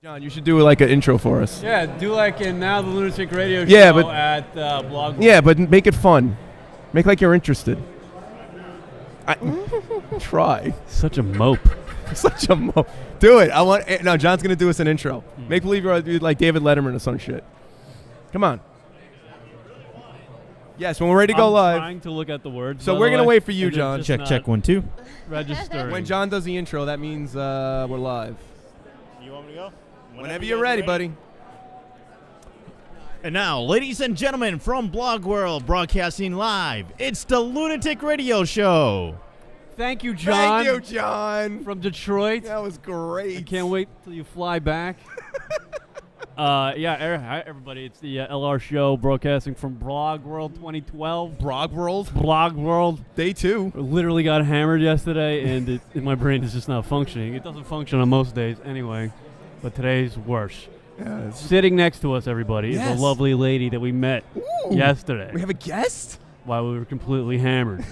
John, you should do like an intro for us. Yeah, do like in now the Lunatic Radio show Yeah, but at BlogWorld. Yeah, but make it fun. Make like you're interested. Try. Such a mope. Such a Do it. I want. No, John's gonna do us an intro. Make believe you're like David Letterman or some shit. Come on. Yes, when we're ready to go live. I'm trying to look at the words. So we're gonna wait for you, John. Check 1 2. Registering. When John does the intro, that means we're live. You want me to go? Whenever you're ready, buddy. And now, ladies and gentlemen, from BlogWorld, broadcasting live, it's the Lunatic Radio Show. Thank you, John. Thank you, John. From Detroit. That was great. I can't wait till you fly back. Hi, everybody. It's the LR show broadcasting from BlogWorld 2012. BlogWorld? Day 2. Literally got hammered yesterday, and my brain is just not functioning. It doesn't function on most days anyway, but today's worse. Yeah, Sitting next to us, everybody, is a lovely lady that we met yesterday. We have a guest? While we were completely hammered.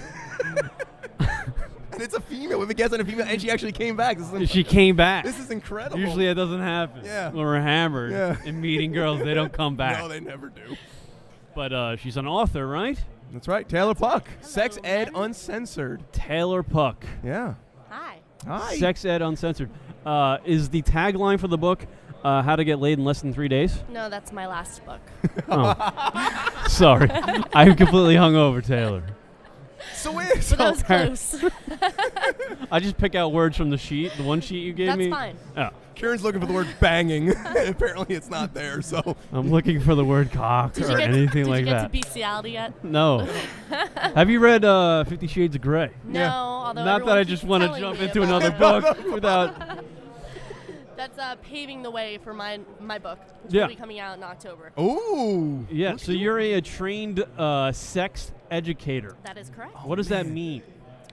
And it's a female. We have a guest and a female, and she actually came back. She came back. This is incredible. Usually that doesn't happen. Yeah. When we're hammered and meeting girls, they don't come back. No, they never do. But she's an author, right? That's right. Taylor Puck. Hello, Sex Ed everyone. Uncensored. Taylor Puck. Yeah. Hi. Sex Ed Uncensored. Is the tagline for the book How to Get Laid in Less Than 3 Days? No, that's my last book. Oh. Sorry. I'm completely hungover, Taylor. So But that was close. I just pick out words from the sheet, the one sheet you gave me. That's fine. Oh. Karen's looking for the word banging. Apparently it's not there, so. I'm looking for the word cock Did or you get, anything did like you get that. to bestiality yet? No. Have you read 50 Shades of Grey? No, Yeah. although Not that I everyone just keeps want to telling jump me into about another it. book without... That's paving the way for my book, which Yeah. will be coming out in October. Ooh. Yeah, so you're a trained sex educator. That is correct. What does that mean?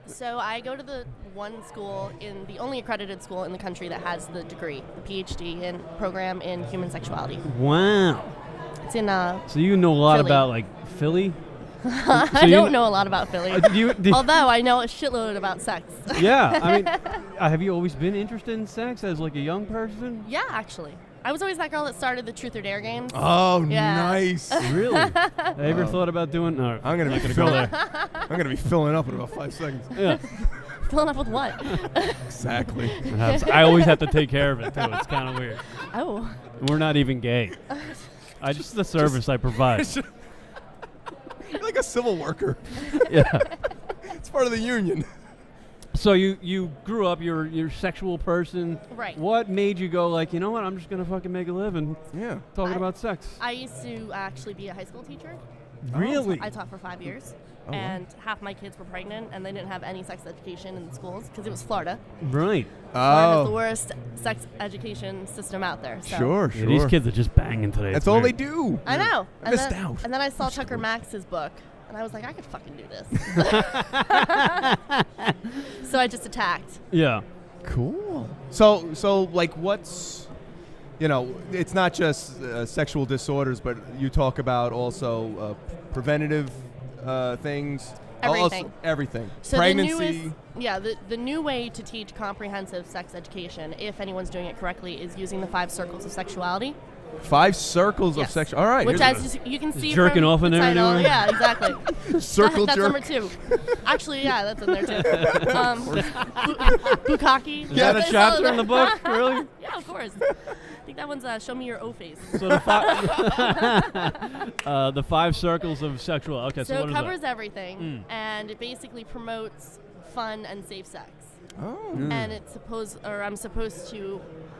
So I go to the one school, in the only accredited school in the country that has the degree, the PhD in program in human sexuality. Wow. It's in So you know a lot Philly. about, like, Philly? I don't know a lot about Philly. Do you- Although I know a shitload about sex. Yeah, I mean, have you always been interested in sex as, like, a young person? Yeah, actually. I was always that girl that started the Truth or Dare games. Oh, Yeah. nice. Really? Have you ever thought about doing... No, I'm gonna not be go filling. there. I'm gonna be filling up in about 5 seconds. Yeah. Filling up with what? Exactly. I always have to take care of it, too. It's kind of weird. Oh. And we're not even gay. Just the service I provide. You're like a civil worker. Yeah. It's part of the union. So you grew up, you're a sexual person. Right. What made you go like, you know what, I'm just going to fucking make a living Yeah. talking about sex? I used to actually be a high school teacher. Really? I taught for 5 years. Oh, wow. And half my kids were pregnant, and they didn't have any sex education in the schools because it was Florida. Right. Florida has the Oh. worst sex education system out there. So. Sure, Yeah, sure. these kids are just banging today. That's It's all weird. they do. I know. I missed out. And then I saw Tucker Max's book, and I was like, I could fucking do this. So I just attacked. Yeah. Cool. So like, what's, it's not just sexual disorders, but you talk about also preventative things. Everything. Also, everything. So Pregnancy. the new way to teach comprehensive sex education, if anyone's doing it correctly, is using the 5 circles of sexuality. 5 circles of Yes. sexual. All right. Which, here's as you can see jerking from off in the there title, anywhere? yeah, exactly. Circle That's jerk. number 2. Actually, yeah, that's in there too. Bukkake. Is that a chapter in the book? Really? Yeah, of course. I think that one's Show Me Your O-Face. So the 5 circles of sexual. Okay, so So what it is covers that? everything, and it basically promotes fun and safe sex. Oh. And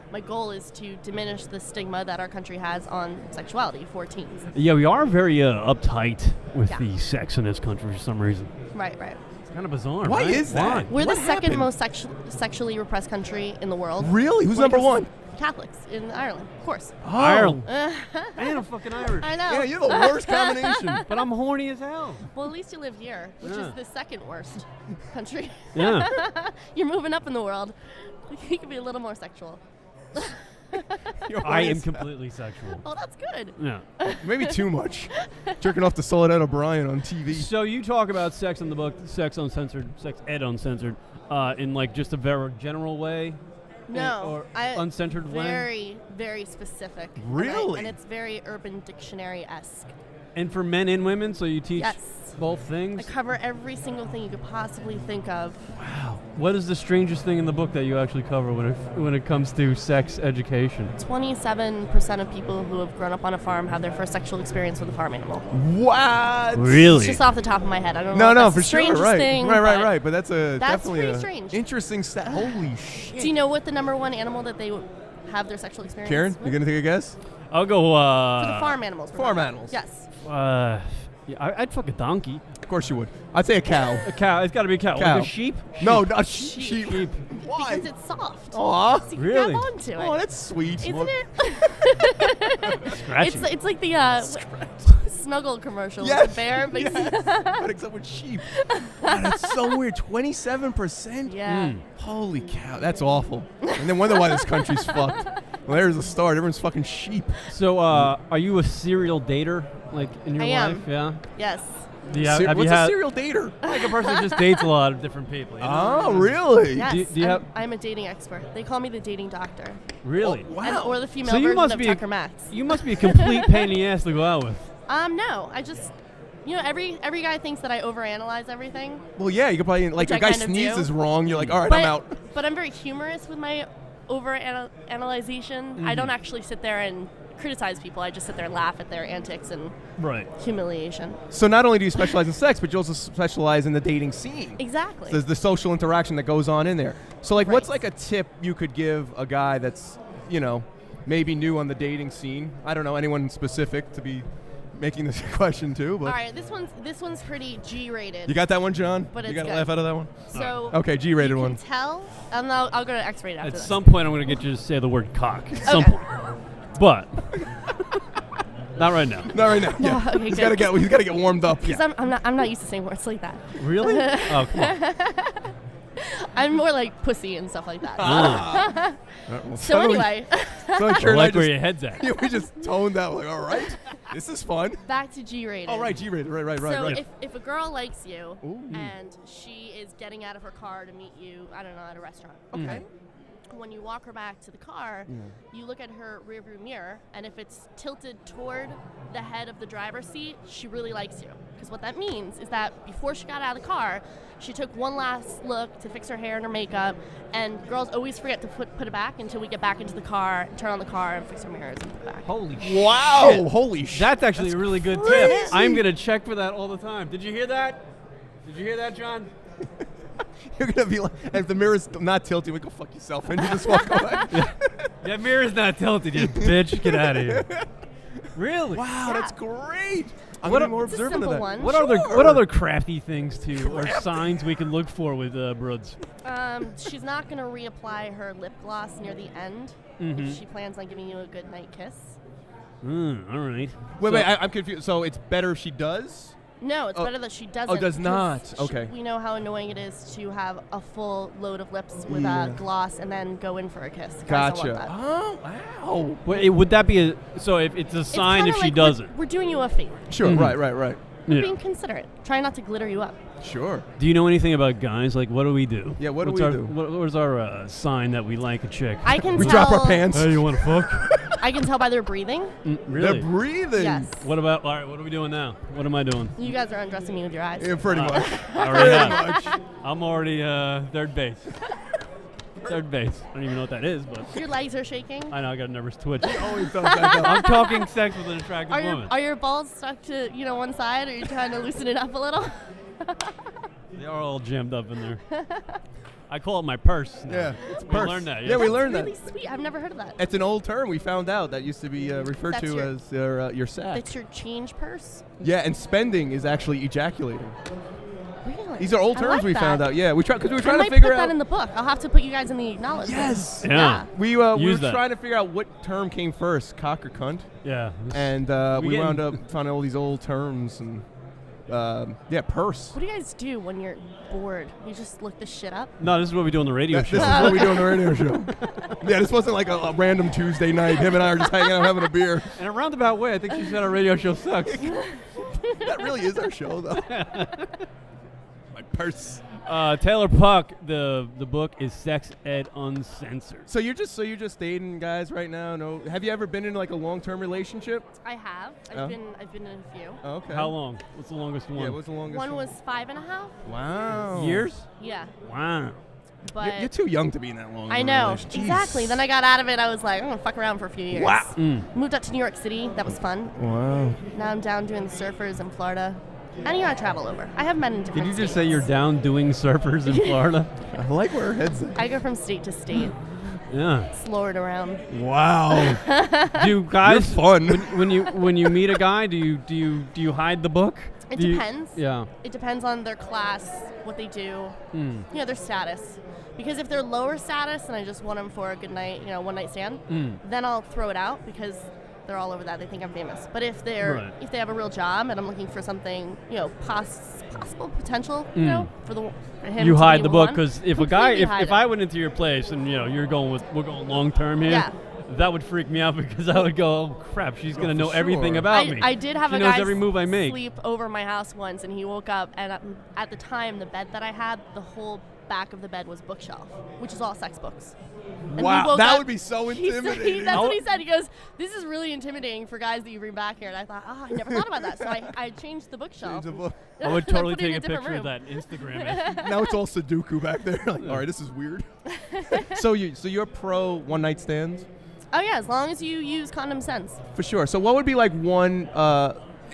my goal is to diminish the stigma that our country has on sexuality for teens. Yeah, we are very uptight with Yeah. the sex in this country for some reason. Right. It's kind of bizarre. Why right? is that? We're What the second happened? most sexually repressed country in the world. Really? Who's When it number comes to 1? Catholics in Ireland, of course. Ireland. I Man, I'm fucking Irish. know. Yeah, you're the worst combination. But I'm horny as hell. Well, at least you live here, which Yeah. is the second worst country. Yeah. You're moving up in the world. You can be a little more sexual. You're I horny am as hell. completely sexual. Oh, that's good. Yeah. Maybe too much. Jerking off to Soledad O'Brien on TV. So you talk about sex in the book, Sex Uncensored, Sex Ed Uncensored, in like just a very general way. or uncentered blend? Very, very specific. Really? And it's very Urban Dictionary-esque. And for men and women, so you teach Yes. both I things? cover every single thing you could possibly think of. Wow. What is the strangest thing in the book that you actually cover when it comes to sex education? 27% of people who have grown up on a farm have their first sexual experience with a farm animal. What? Really? It's just off the top of my head. I don't know. No, if that's for the sure. strangest Right. thing, Right. But that's definitely pretty a strange. interesting stat. Holy shit. Do you know what the number one animal that they have their sexual experience Karen, with? you gonna take a guess? I'll go. For the farm animals. Farm remember. animals. Yes. Yeah, I'd fuck a donkey. Of course you would. I'd say a cow. A cow. It's got to be a cow. Cow. Like a sheep? No, not Sheep. sheep. Why? Because it's soft. Aw. So you Really? can grab onto it. Oh, that's sweet. Isn't it? Scratchy. It's like the Snuggle commercial Yes. with the bear. But But except with sheep. Wow, that's so weird. 27%? yeah. Holy cow, that's awful. And then wonder why this country's fucked. Well, there's the start. Everyone's fucking sheep. So, are you a serial dater, like in your I life? am. Yeah. Yes. Do you have What's you a had serial dater? like a person that just dates a lot of different people? You know? Oh, really? Yes. do you have- I'm a dating expert. They call me the dating doctor. Really? Oh, wow. And, or the female So you version must of be Tucker Max. You must be a complete pain in the ass to go out with. No. I just, every guy thinks that I overanalyze everything. Well, yeah, you could probably, like, Which a I guy kind of do. sneezes wrong. You're like, all right, But, I'm out. But I'm very humorous with my overanalyzation. I don't actually sit there and criticize people. I just sit there and laugh at their antics and Right. humiliation. So not only do you specialize in sex, but you also specialize in the dating scene. Exactly. There's the social interaction that goes on in there. So, like, what's Right. like a tip you could give a guy that's, maybe new on the dating scene? I don't know anyone specific to be making this question to, but All right, this one's pretty G-rated. you got that one, John? But you it's got a good. laugh out of that one? So Okay, G-rated you one. can tell, and I'll go to X-rated after At this. some point, I'm going to get you to say the word cock. At some Okay. point. But not right now. Not right now. Yeah, okay, he's good. got to get warmed up. Because I'm not used to saying words like that. Really? Oh, come on. I'm more like pussy and stuff like that. Well, So suddenly- anyway, suddenly I Karen and like where just- your head's at. yeah, we just toned that. We're like, all right, this is fun. back to G-rated. Oh, right, G-rated. Right. So if a girl likes you Ooh. and she is getting out of her car to meet you, I don't know, at a restaurant. Okay. When you walk her back to the car, you look at her rearview mirror, and if it's tilted toward the head of the driver's seat, she really likes you. Because what that means is that before she got out of the car, she took one last look to fix her hair and her makeup, and girls always forget to put it back until we get back into the car, turn on the car, and fix our mirrors and put it back. Holy shit. Wow, holy shit. That's actually a really good crazy. tip. I'm going to check for that all the time. Did you hear that? Did you hear that, John? You're gonna be like, and if the mirror's not tilted, we go fuck yourself and you just walk away. That mirror's not tilted, you bitch. Get out of here. Really? Wow, that's great. I'm What gonna a- be more It's a observant of simple that. one. What other crafty things or signs we can look for with Broods? She's not going to reapply her lip gloss near the end if she plans on giving you a good night kiss. All right. Wait, I'm confused. So it's better if she does? No, it's Oh. better that she doesn't. does not. because Okay. We know how annoying it is to have a full load of lips with Yeah. gloss and then go in for a kiss. Guys don't Gotcha. want that. Oh, wow. Wait, would that be so if it's a It's sign kinda if she like doesn't? We're doing you a favor. Sure, right. We're Yeah. being considerate. Try not to glitter you up. Sure. Do you know anything about guys? Like, what do we do? Yeah, what do What's we our, do? What is our sign that we like a chick? I can We tell. drop our pants. Hey, you want to fuck? I can tell by their breathing. Really? They're breathing. Yes. What about? All right, what are we doing now? What am I doing? You guys are undressing me with your eyes. Yeah, pretty much. I already Pretty have. much. I'm already third base. Third base. I don't even know what that is, but Your legs are shaking. I know I got a nervous twitch. Always does that, though. I'm talking sex with an attractive woman. Are your balls stuck to one side? Or are you trying to loosen it up a little? They are all jammed up in there. I call it my purse. now. Yeah, it's We purse. learned that. Yeah, we That's learned really that. sweet. I've never heard of that. It's an old term we found out that used to be referred That's to your- as your sack. It's your change purse. Yeah, and spending is actually ejaculating. Really? These are old I terms like we that. found out. Yeah, because we were I trying to might figure put that out. in the book. I'll have to put you guys in the acknowledgement. Yes. Yeah. We were Use that. trying to figure out what term came first, cock or cunt, Yeah. and We we wound getting- up finding all these old terms and purse. What do you guys do when you're bored? You just look this shit up? No, this is what we do on the radio This show. is what we do on the radio show. Yeah, this wasn't like a random Tuesday night. Him and I are just hanging out having a beer. In a roundabout way, I think she said our radio show sucks. That really is our show, though. My purse. Taylor Puck, the book is Sex Ed Uncensored. So you're just dating guys right now? No. Have you ever been in like a long-term relationship? I have. I've been in a few. Oh, okay. How long? What's the longest one? Yeah, what's the longest One was 5.5. Wow. Years? Yeah. Wow. But You're too young to be in that long. I know. Exactly. Then I got out of it. I was like, I'm going to fuck around for a few years. Wow. Moved up to New York City. That was fun. Wow. Now I'm down doing the surfers in Florida. And I travel over. I have men in different Did you just states. say you're down doing surfers in Florida? I like where her head's at. I go from state to state. Yeah. Slower it around. Wow. Do guys You're fun. when you meet a guy, do you hide the book? It depends. Yeah. It depends on their class, what they do, their status. Because if they're lower status and I just want them for a good night, one night stand, then I'll throw it out because they're all over that. They think I'm famous. But if if they have a real job and I'm looking for something, possible potential, for him. You to hide be the book one, because if I went into your place and we're going long term here. Yeah. That would freak me out because I would go, oh crap, she's gonna know everything about me. I did have she a knows guy every move I make. sleep over my house once, and he woke up, and at the time, the bed that I had, the whole back of the bed was bookshelf, which is all sex books. And Wow, that would be so intimidating. That's what he said. He goes, "This is really intimidating for guys that you bring back here." And I thought, I never thought about that. So I changed the bookshelf. I would totally put it in take a different picture room. of that and Instagram it. Now it's all Sudoku back there. Like, all right, this is weird. So you're pro one night stands? Oh yeah, as long as you use condom sense. For sure. So what would be like one,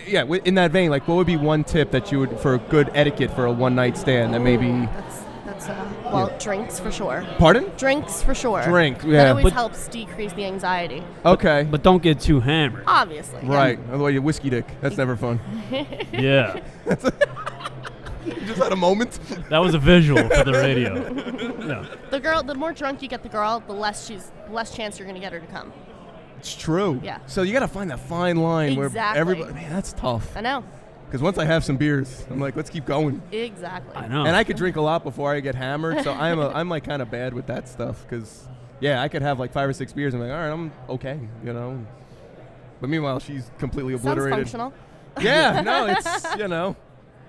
in that vein, like what would be one tip that you would, for good etiquette for a one night stand that maybe... That's drinks for sure. Pardon? Drinks for sure. Drink, yeah. That always helps decrease the anxiety. Okay. But don't get too hammered. Obviously. Right. Otherwise you're whiskey dick. That's never fun. Yeah. You just had a moment. That was a visual for the radio. Yeah. The more drunk you get the girl, the less chance you're going to get her to come. It's true. Yeah. So you got to find that fine line where Exactly. everybody, man, that's tough. I know. Because once I have some beers, I'm like, let's keep going. Exactly. I know. And I could drink a lot before I get hammered, so I'm like kind of bad with that stuff. Because I could have like 5 or 6 beers and I'm like, all right, I'm okay, But meanwhile, she's completely obliterated. Sounds functional. Yeah, no, it's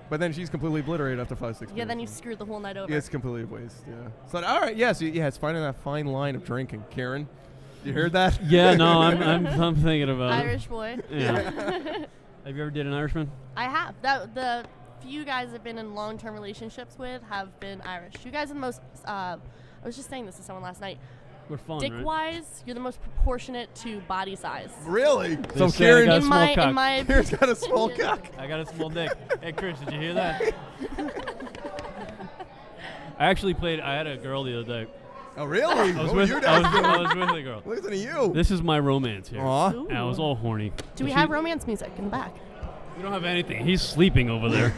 But then she's completely obliterated after 5, 6 beers. Yeah, then you screwed the whole night over. Yeah, it's completely a waste. Yeah. So all right, yes, it's finding that fine line of drinking. Karen, you heard that? Yeah, no, I'm thinking about Irish boy. it. Yeah. Have you ever dated an Irishman? I have. The few guys I've been in long-term relationships with have been Irish. You guys are the most. I was just saying this to someone last night. We're fun, Dick-wise, you're the most proportionate to body size. Really? They So say I Karen, got a small cock. in my Karen's got a small cock. I got a small dick. Hey, Chris, did you hear that? I had a girl the other day. Oh, really? I was with a girl. Listen to you. This is my romance here. Aw. And I was all horny. Do we have romance music in the back? We don't have anything. He's sleeping over there.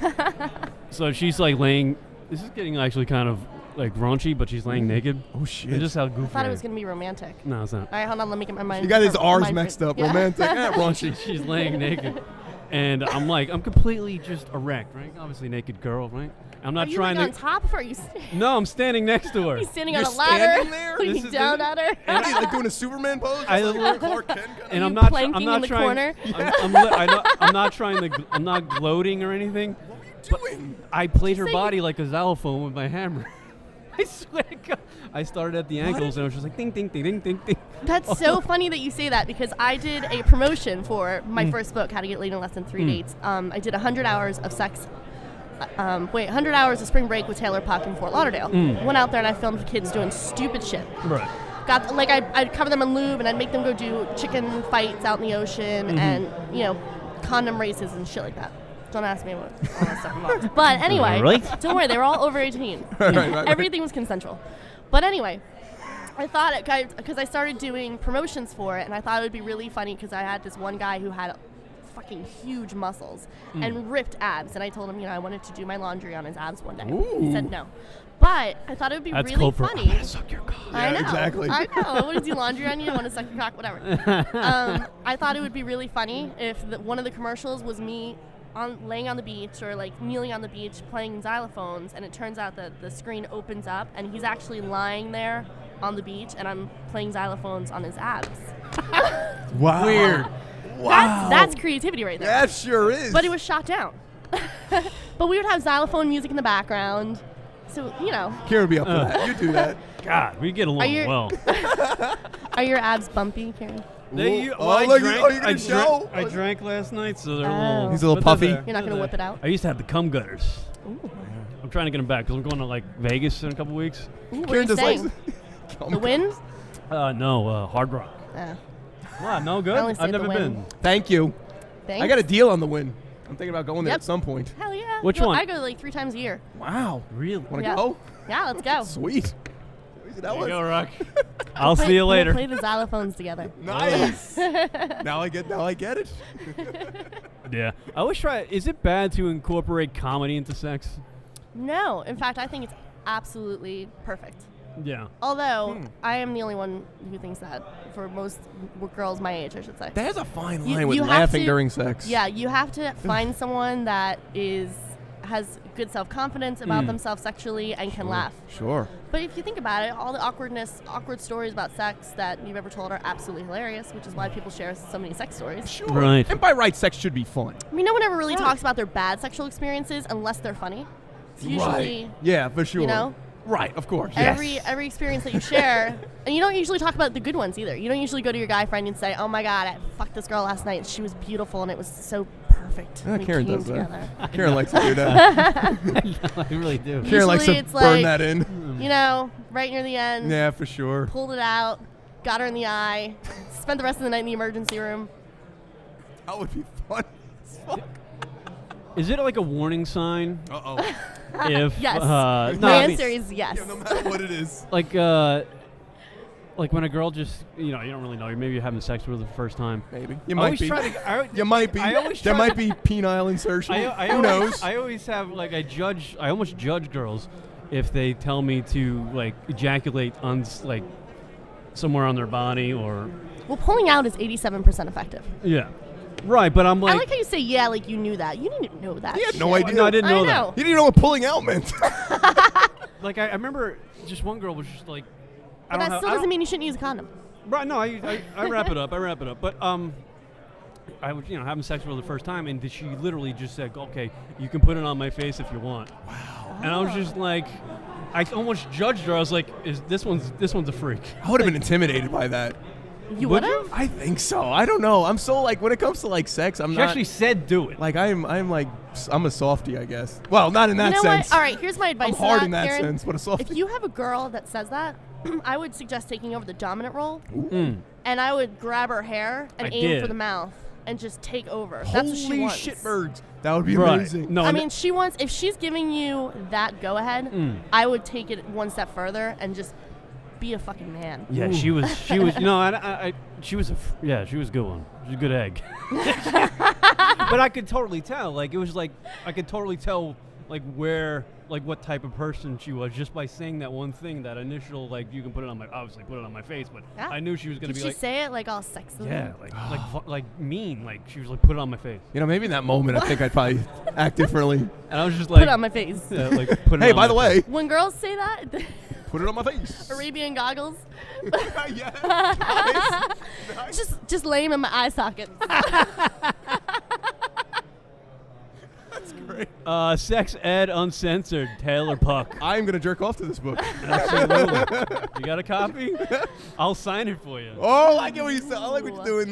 So she's like laying. This is getting actually kind of like raunchy, but she's laying naked. Oh, shit. It's just how goofy. I thought it was going to be romantic. No, it's not. All right, hold on. Let me get my mind. You got his R's mind mixed frame. up. Yeah. Romantic. Raunchy. She's laying naked. And I'm completely just erect, right? Obviously naked girl, right? I'm not Are you trying like to. on top of her? Are you No, I'm standing next to her. He's standing You're on a ladder, standing there? looking This is down the- at her. What are you, like doing a Superman pose? Just I like look- Clark Kent kinda? And I'm you not. planking I'm not in the trying. corner? I'm not trying to. I'm not gloating or anything. What are you doing? I played her say body like a xylophone with my hammer. I swear to God. I started at the ankles and I was just like ding, ding, ding, ding, ding, ding. That's so funny that you say that because I did a promotion for my first book, How to Get Laid in Less Than 3 Dates. I did 100 hours of sex. 100 hours of spring break with Taylor Puck in Fort Lauderdale. Went out there and I filmed kids doing stupid shit. Right. I'd cover them in lube and I'd make them go do chicken fights out in the ocean and condom races and shit like that. Don't ask me what all that stuff involves. But anyway, don't worry, they were all over 18. Right. Everything was consensual. But anyway, I thought because I started doing promotions for it, and I thought it would be really funny because I had this one guy who had fucking huge muscles and ripped abs, and I told him, I wanted to do my laundry on his abs one day. Ooh. He said no. But I thought it would be That's really code for, funny. I'm gonna suck your cock. I know. Exactly. I know. I want to do laundry on you. I want to suck your cock, whatever. I thought it would be really funny if one of the commercials was me laying on the beach or like kneeling on the beach playing xylophones, and it turns out that the screen opens up and he's actually lying there on the beach and I'm playing xylophones on his abs. Wow. Weird. Wow. That's creativity right there. That sure is. But it was shot down. But we would have xylophone music in the background. So, Kieran would be up for that. You do that. God, we get along well. Are your abs bumpy, Karen? I drank last night, so they're a little. He's a little puffy. You're not going to whip it out? I used to have the cum gutters. Ooh. I'm trying to get them back because I'm going to like Vegas in a couple weeks. Ooh, where are you staying? The Wynn? No, Hard Rock. Wow, no good. I've never been. Thank you. Thanks. I got a deal on the Wynn. I'm thinking about going there at some point. Hell yeah. Which one? I go like 3 times a year. Wow. Really? Want to go? Yeah, let's go. Sweet. There you go, Rock. I'll see you later. We'll play the xylophones together. Nice. Now I get it. Yeah. I always try. Is it bad to incorporate comedy into sex? No. In fact, I think it's absolutely perfect. Yeah. Although, I am the only one who thinks that. For most girls my age, I should say. There's a fine line with laughing during sex. Yeah, you have to find someone that has good self-confidence about themselves sexually and can laugh. Sure. But if you think about it, all the awkward stories about sex that you've ever told are absolutely hilarious, which is why people share so many sex stories. Sure. Right. And by right, sex should be fun. I mean, no one ever really talks about their bad sexual experiences unless they're funny. It's usually, yeah, for sure. You know? Right, of course. Every experience that you share, and you don't usually talk about the good ones either. You don't usually go to your guy friend and say, "Oh my God, I fucked this girl last night. She was beautiful, and it was so perfect." Yeah, Karen does together. that. Karen likes to do that. I really do. Karen likes to burn that in. Right near the end. Yeah, for sure. Pulled it out, got her in the eye, spent the rest of the night in the emergency room. That would be fun as fuck. Is it like a warning sign? Uh-oh. If yes. The answer is yes. Yeah, no matter what it is. Like when a girl just, you don't really know. Maybe you're having sex with her the first time. Maybe. You might be. You might be. There might be penile insertion. Who knows? I always have, I almost judge girls if they tell me to, ejaculate on, somewhere on their body or... Well, pulling out is 87% effective. Yeah. Right, but I'm like... I like how you say, yeah, like you knew that. You didn't know that. He had no idea. No, I didn't know that. He didn't know what pulling out meant. I remember just one girl was just like... But that still doesn't mean you shouldn't use a condom. Right, no, I wrap it up. But I was, having sex with her the first time, and she literally just said, "Okay, you can put it on my face if you want." Wow. And I was just like, I almost judged her. I was like, this one's a freak." I would have been intimidated by that. You would have? I think so. I don't know. I'm so when it comes to sex, I'm not. She actually said do it. I'm a softie, I guess. Well, not in that sense. What? All right, here's my advice. I'm hard to in that Karen. sense, but a softie. If you have a girl that says that, I would suggest taking over the dominant role, and I would grab her hair and aim for the mouth and just take over. That's what she wants. Holy shitbirds! That would be amazing. No, I mean, if she's giving you that go ahead, I would take it one step further and just be a fucking man. Yeah, she was. She was a good one. She was a good egg. But I could totally tell. I could totally tell what type of person she was just by saying that one thing, that initial you can put it on my face, but yeah. I knew she was gonna Did she say it all sexy? Yeah, mean, she was put it on my face. Maybe in that moment I think I'd probably act differently. And I was just put it on my face. Yeah, put it hey, on by the way, when girls say that, put it on my face. Arabian goggles. Yeah. Nice. Just lay them in my eye socket. That's great. Sex Ed Uncensored, Taylor Puck. I'm gonna jerk off to this book. Absolutely. You got a copy? I'll sign it for you. Oh, I get what you said. I like what you're doing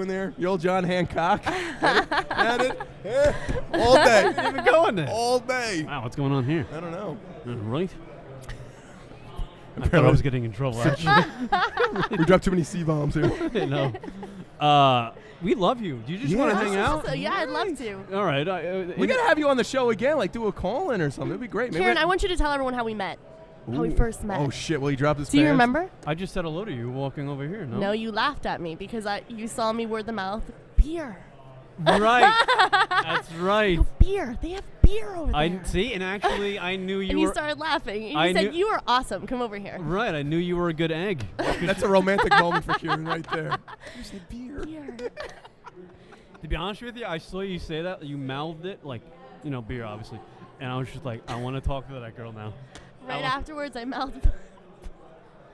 there. You old John Hancock. Got it? Yeah. All day. You've been going there. All day. Wow, what's going on here? I don't know. Right? I thought I was getting in trouble, actually. We dropped too many C-bombs here. No. We love you. Do you just want to hang out? So, yeah, I'd love to. All right. We got to have you on the show again, do a call-in or something. It'd be great. Karen, I want you to tell everyone how we met. How we first met. Oh, shit. Well, you dropped his Do you remember? I just said hello to you walking over here, no? No, you laughed at me because you saw me word the mouth. Beer. Right. That's right. No, beer. They have beer over there. See, and actually, I knew you and were... you started laughing. And you said, you are awesome. Come over here. Right. I knew you were a good egg. That's a romantic moment for Kieran right there. You said beer. To be honest with you, I saw you say that. You mouthed it, beer, obviously. And I was just like, I want to talk to that girl now. Right afterwards, I mouthed...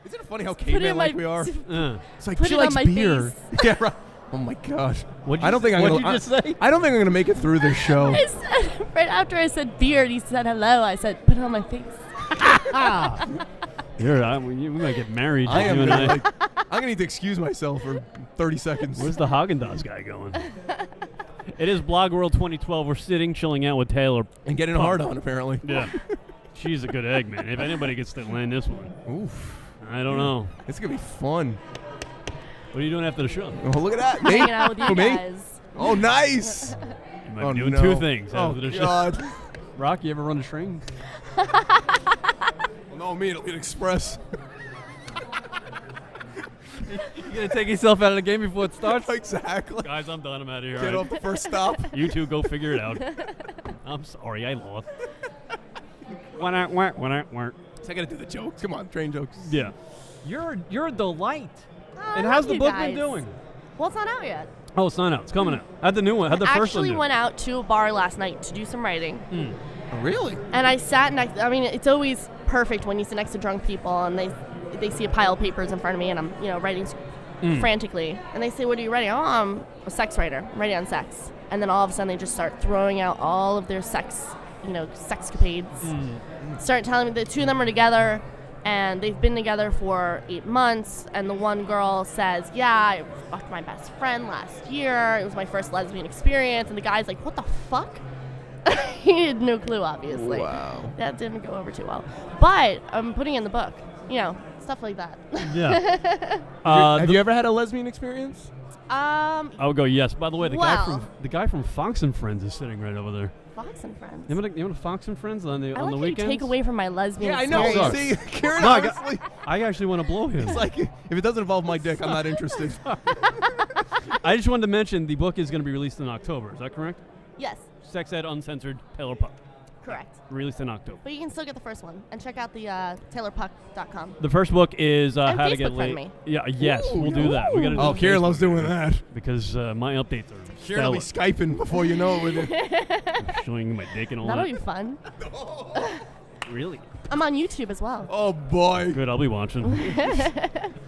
Isn't it funny how caveman-like we are? It's like, she likes beer. Yeah, right. Oh my gosh. What'd I don't think I'm what'd gonna. you just say? I don't think I'm gonna make it through this show. I said, right after I said beard, he said hello. I said, put it on my face. We might get married. I am you and gonna, I. like, I'm gonna need to excuse myself for 30 seconds. Where's the Haagen-Dazs guy going? It is BlogWorld 2012. We're sitting, chilling out with Taylor. And getting hard on, apparently. Yeah. She's a good egg, man. If anybody gets to land this one, Oof. I don't know. It's gonna be fun. What are you doing after the show? Oh, look at that. Me? Hanging out with you Who, me? guys. Oh, nice. You might Oh, be doing no. two things Oh, after the show. God. Rock, you ever run a train? Well, no, me. It'll be an express. You gonna take yourself out of the game before it starts? Exactly. Guys, I'm done. I'm out of here. Get all off the first stop. You two go figure it out. I'm sorry, I lost. Wah. So I gotta do the jokes. Come on, train jokes. Yeah. You're a delight. Oh, And I how's love the you book guys. been doing? Well, it's not out yet. Oh, it's not out. It's coming out. How'd the new one? How'd the first one Actually do? went out to a bar last night to do some writing. Oh, really? And I sat next. I mean, it's always perfect when you sit next to drunk people and they see a pile of papers in front of me and I'm writing frantically. And they say, "What are you writing?" "Oh, I'm a sex writer. I'm writing on sex." And then all of a sudden they just start throwing out all of their sexcapades. Start telling me the two of them are together and they've been together for 8 months. And the one girl says, "Yeah, I fucked my best friend last year. It was my first lesbian experience." And the guy's like, "What the fuck?" He had no clue, obviously. Wow. That didn't go over too well. But I'm putting in the book, stuff like that. Yeah. Have you ever had a lesbian experience? I would go yes. By the way, the Well- guy from Fox and Friends is sitting right over there. Fox and Friends. You remember Fox and Friends on the I on like the how you weekends? take away from my lesbian Yeah, I know. experience. Sorry. See, Kieran, No, honestly, I actually want to blow him. it's like if it doesn't involve my dick, I'm not interested. I just wanted to mention the book is going to be released in October. Is that correct? Yes, Sex Ed Uncensored, Taylor Puck. correct. Released in October. But you can still get the first one and check out the TaylorPuck.com. The first book is And How to Get Facebook friend Laid. me. Yeah, yes, Ooh, we'll do that. We got to do Oh, the Kieran Facebook loves doing that. because my updates are Kieran will be Skyping before you know it with it. showing you my dick and all That'll that. be fun. Really? I'm on YouTube as well. Oh, boy. Good, I'll be watching.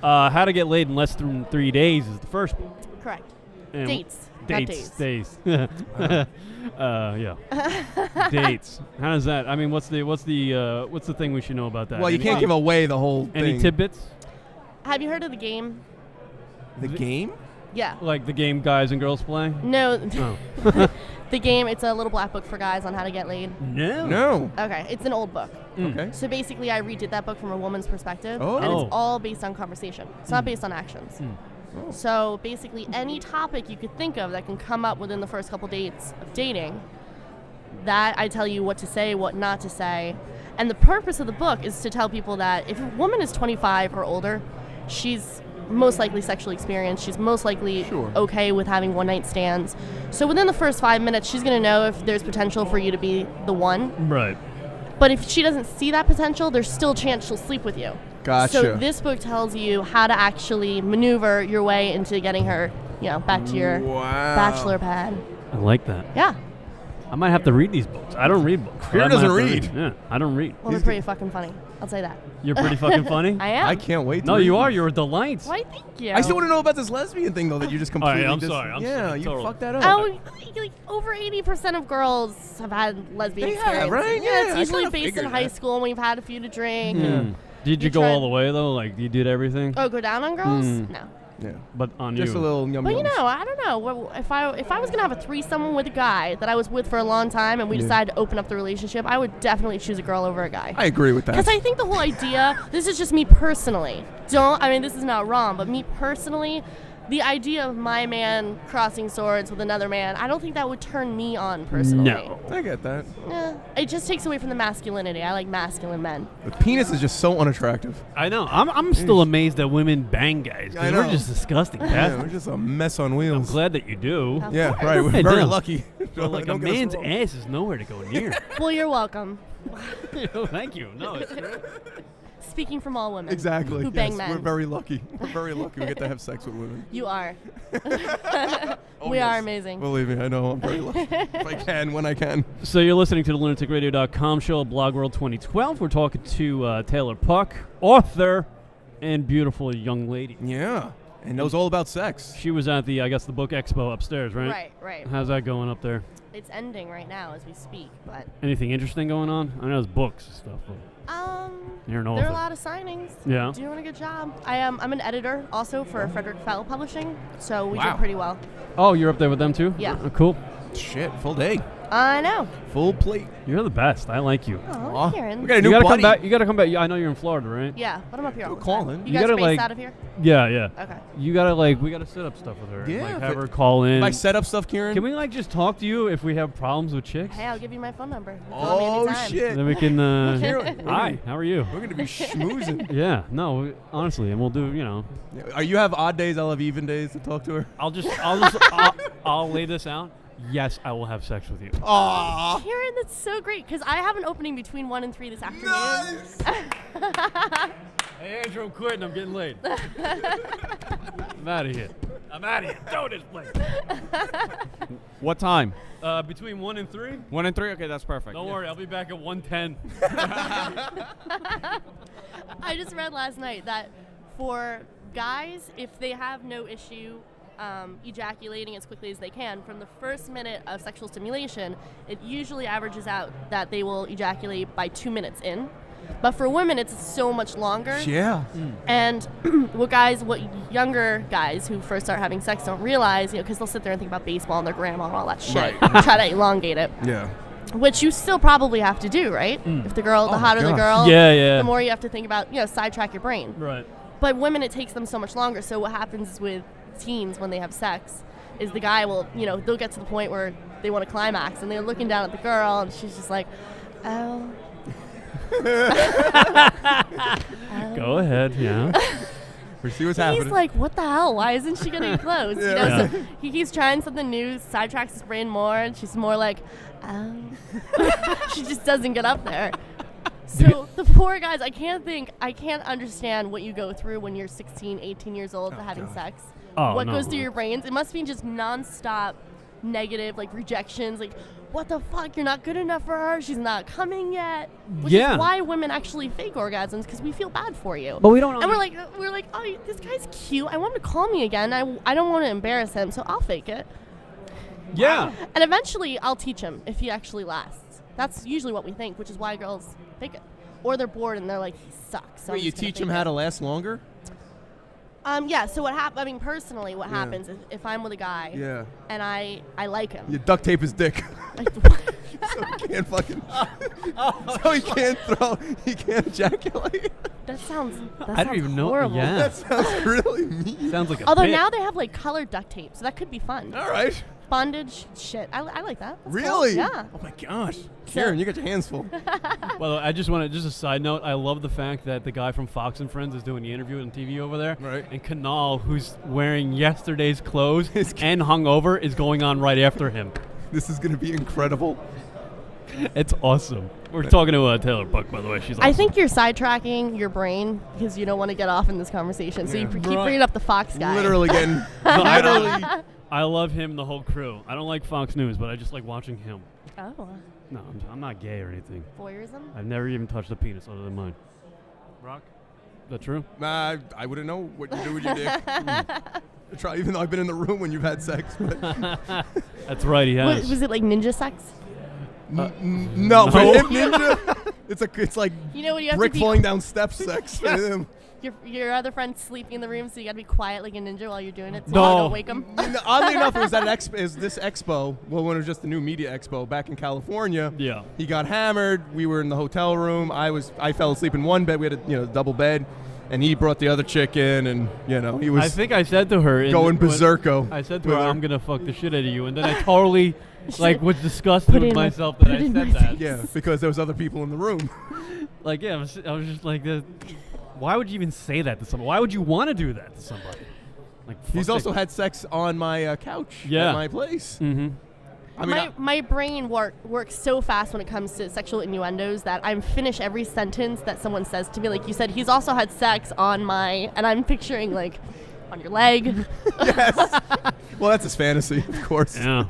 How to Get Laid in Less Than 3 Days is the first book. Correct. And Dates, not Dates. Yeah. Dates. How does that? I mean, what's the thing we should know about that? Well, you can't give away the whole any thing. tidbits? Have you heard of the game? The game? Yeah. Like the game guys and girls play? No. Oh. The game, it's a little black book for guys on how to get laid. No. No. Okay, it's an old book. Okay. So basically, I redid that book from a woman's perspective, Oh. and Oh. it's all based on conversation. It's not based on actions. Oh. So basically, any topic you could think of that can come up within the first couple dates of dating, that I tell you what to say, what not to say. And the purpose of the book is to tell people that if a woman is 25 or older, she's most likely sexually experienced. She's most likely Sure. okay with having one-night stands. So within the first 5 minutes, she's going to know if there's potential for you to be the one. Right. But if she doesn't see that potential, there's still a chance she'll sleep with you. Gotcha. So this book tells you how to actually maneuver your way into getting her, back to your bachelor pad. I like that. Yeah. I might have to read these books. I don't read books. but Kieran I might doesn't have to read. Yeah, I don't read. Well, it's pretty fucking funny. I'll say that. You're pretty fucking funny. I am. I can't wait to No, read you are. these. You're a delight. Why, thank you. I still want to know about this lesbian thing, though, that you just completely I'm just... sorry, I'm yeah, sorry, you totally. fucked that up. Oh, like over 80% of girls have had lesbian They have, experience. right? Yeah, Yeah, I it's usually kinda based in figured high that. school, and we've had a few to drink. Hmm. And, Did you You go tried- all the way though? Like you did everything? go down on girls? Mm. No. Yeah. But on Just you. a little yum But yums. I don't know. If I was gonna have a threesome with a guy that I was with for a long time, and we Yeah. decided to open up the relationship, I would definitely choose a girl over a guy. I agree with that. Because I think the whole idea, this is just me personally. This is not wrong, but me personally, the idea of my man crossing swords with another man, I don't think that would turn me on personally. No. I get that. It just takes away from the masculinity. I like masculine men. The penis is just so unattractive. I know. I'm still amazed that women bang guys. 'Cause I we're know. just disgusting. Yeah, we're just a mess on I'm wheels. glad that you do. Of Yeah, course. right. We're I very know. lucky. But like a Don't get us man's wrong. ass is nowhere to go near. Well, you're welcome. Thank you. No, it's true. Speaking from all women. Exactly. Who bang yes, men. We're very lucky. We're very lucky. We get to have sex with women. You are. Oh, We yes. are amazing. Believe me, I know. I'm very lucky. If I can, when I can. So you're listening to the LunaticRadio.com show at BlogWorld 2012. We're talking to Taylor Puck, author and beautiful young lady. Yeah. And knows all about sex. She was at the, I guess, the book expo upstairs, right? Right. How's that going up there? It's ending right now as we speak, but Anything interesting going on? I know there's books and stuff. But you're an there are author. a lot of signings. Yeah. Doing a good job. I'm an editor also for Frederick Fell Publishing, so we Wow. do pretty well. Oh, you're up there with them too? Yeah. Oh, cool. Shit, full day. I know. Full plate. You're the best. I like you. Oh, Kieran. We got a You new gotta buddy. come back. You gotta come back. I know you're in Florida, right? Yeah, but I'm up here all Go the call time. in. You You guys gotta, are based like- out of here? Yeah. Okay. You gotta we gotta set up stuff with her. Yeah, Like, have but- her call in. If I set up stuff, Kieran. Can we just talk to you if we have problems with chicks? Hey, I'll give you my phone number. Call me Oh anytime. shit. Then we can. Kieran, Hi. How are you? We're gonna be schmoozing. Yeah. No. Honestly, and we'll do. You have odd days. I'll have even days to talk to her. I'll lay this out. Yes, I will have sex with you. Aww. Kieran, that's so great because I have an opening between 1 and 3 this afternoon. Nice. Hey, Andrew, I'm quitting. I'm getting laid. I'm out of here. Throw this place. What time? Between 1 and 3. 1 and 3? Okay, that's perfect. Don't worry, I'll be back at 1:10. I just read last night that for guys, if they have no issue ejaculating as quickly as they can, from the first minute of sexual stimulation, it usually averages out that they will ejaculate by 2 minutes in. But for women, it's so much longer. Yeah. And what younger guys who first start having sex don't realize, because they'll sit there and think about baseball and their grandma and all that shit, Right. try to elongate it. Yeah. Which you still probably have to do, right? If the hotter the gosh. girl, Yeah. the more you have to think about, sidetrack your brain. Right. But women, it takes them so much longer. So what happens with teens when they have sex is the guy will, they'll get to the point where they want to climax and they're looking down at the girl and she's just like, oh. Go ahead. Yeah. We see what's happening. He's like, what the hell? Why isn't she getting close? Yeah. So he's trying something new, sidetracks his brain more, and she's more like, oh. She just doesn't get up there. So the poor guys, I can't understand what you go through when you're 16, 18 years old having sex. Oh, what no. goes through your brains? It must be just nonstop negative, rejections, what the fuck? You're not good enough for her. She's not coming yet. Which is why women actually fake orgasms, because we feel bad for you. But we don't. And we're like, oh, this guy's cute. I want him to call me again. I don't want to embarrass him, so I'll fake it. Yeah. And eventually, I'll teach him if he actually lasts. That's usually what we think, which is why girls fake it. Or they're bored and they're like, he sucks. So Wait, you teach him how to last longer? Yeah. So what happens? I mean, personally, what happens is if I'm with a guy, and I like him, You duct tape his dick. So he can't fucking. So he can't ejaculate. that sounds. I don't even know. Horrible. Yeah. That sounds really mean. Sounds like a Although bit. now they have colored duct tape, so that could be fun. All right. Bondage shit. I like that. That's cool. Really? Yeah. Oh my gosh. Karen, you got your hands full. Well, I just want to, just a side note, I love the fact that the guy from Fox and Friends is doing the interview on TV over there. Right. And Kanal, who's wearing yesterday's clothes and hungover, is going on right after him. This is going to be incredible. It's awesome. We're talking to Taylor Buck, by the way. She's awesome. I think you're sidetracking your brain because you don't want to get off in this conversation. So you keep bringing up the Fox guy. Literally getting. I love him and the whole crew. I don't like Fox News, but I just like watching him. Oh. No, I'm not gay or anything. Voyeurism? I've never even touched a penis other than mine. Brock? Is that true? I wouldn't know what you do with your dick. Try, even though I've been in the room when you've had sex. But That's right, he has. Was it like ninja sex? no, No. for him, ninja. It's like You know what you have brick to be falling down steps sex for him. your other friend's sleeping in the room, so you gotta be quiet like a ninja while you're doing it, so No. you don't wake him. Oddly enough, it was at this expo. Well, when it was just the new media expo back in California. Yeah. He got hammered. We were in the hotel room. I fell asleep in one bed. We had a double bed, and he brought the other chick in, and he was. I think I said to her, going berserko. I said to with her, her. I'm gonna fuck the shit out of you, and then I totally was disgusted Put it with in my- myself that put I it in said my that. face. Yeah, because there was other people in the room. I was just like, why would you even say that to someone? Why would you want to do that to somebody? He's also had sex on my couch Yeah. at my place. Mm-hmm. I mean, My brain works so fast when it comes to sexual innuendos that I'm finish every sentence that someone says to me. Like you said, he's also had sex on my, and I'm picturing like on your leg, yes. Well, that's his fantasy, of course. Yeah.